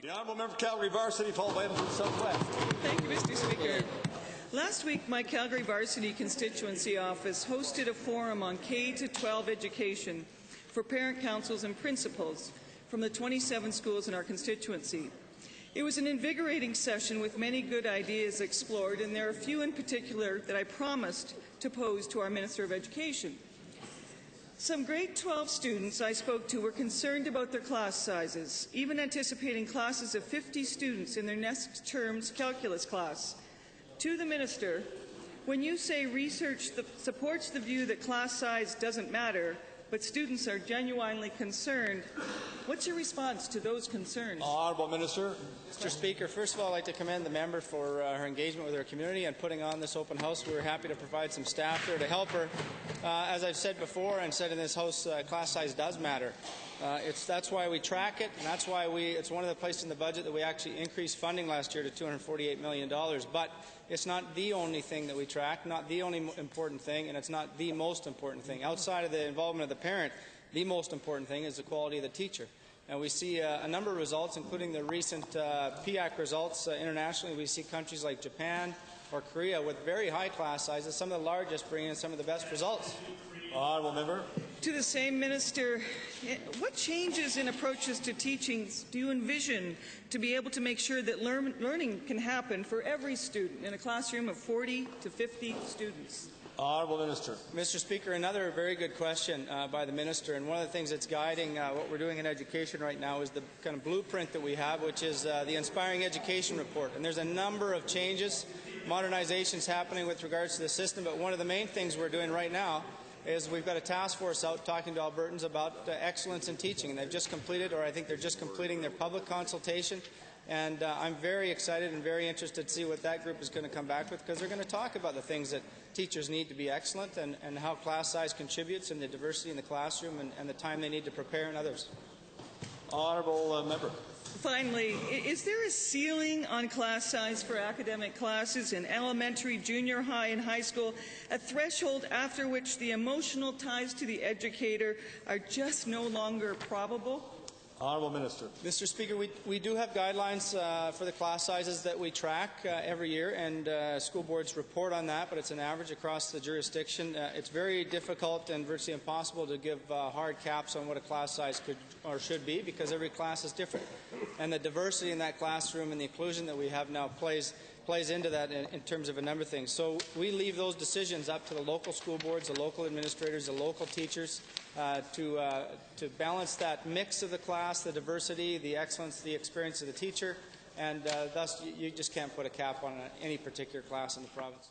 The honourable member for Calgary-Varsity, followed by Edmonton Southwest. Thank you, Mr. Speaker. Last week, my Calgary-Varsity constituency office hosted a forum on K-12 education for parent councils and principals from the 27 schools in our constituency. It was an invigorating session with many good ideas explored, and there are a few in particular that I promised to pose to our Minister of Education. Some grade 12 students I spoke to were concerned about their class sizes, even anticipating classes of 50 students in their next term's calculus class. To the Minister, when you say research supports the view that class size doesn't matter, but students are genuinely concerned, what's your response to those concerns? Honourable Minister. Mr. Speaker, first of all, I'd like to commend the member for her engagement with her community and putting on this open house. We were happy to provide some staff there to help her. As I've said before and said in this House, class size does matter. That's why we track it, and that's why it's one of the places in the budget that we actually increased funding last year to $248 million. But it's not the only thing that we track, not the only important thing, and it's not the most important thing. Outside of the involvement of the parent, the most important thing is the quality of the teacher. And we see a number of results, including the recent PIAC results internationally. We see countries like Japan or Korea with very high class sizes, some of the largest, bringing in some of the best results. Honourable member. To the same Minister, what changes in approaches to teaching do you envision to be able to make sure that learning can happen for every student in a classroom of 40 to 50 students? Honourable Minister. Mr. Speaker, another very good question by the Minister, and one of the things that's guiding what we're doing in education right now is the kind of blueprint that we have, which is the Inspiring Education Report. And there's a number of changes, modernizations happening with regards to the system, but one of the main things we're doing right now is we've got a task force out talking to Albertans about excellence in teaching, and they've just completed, or I think they're just completing, their public consultation. And I'm very excited and very interested to see what that group is going to come back with, because they're going to talk about the things that teachers need to be excellent and how class size contributes and the diversity in the classroom and the time they need to prepare and others. Honourable member. Finally, is there a ceiling on class size for academic classes in elementary, junior high, and high school, a threshold after which the emotional ties to the educator are just no longer probable? Honourable Minister. Mr. Speaker, we do have guidelines for the class sizes that we track every year, and school boards report on that, but it's an average across the jurisdiction. It's very difficult and virtually impossible to give hard caps on what a class size could or should be, because every class is different. And the diversity in that classroom and the inclusion that we have now plays into that in terms of a number of things. So we leave those decisions up to the local school boards, the local administrators, the local teachers to balance that mix of the class, the diversity, the excellence, the experience of the teacher, and thus you just can't put a cap on any particular class in the province.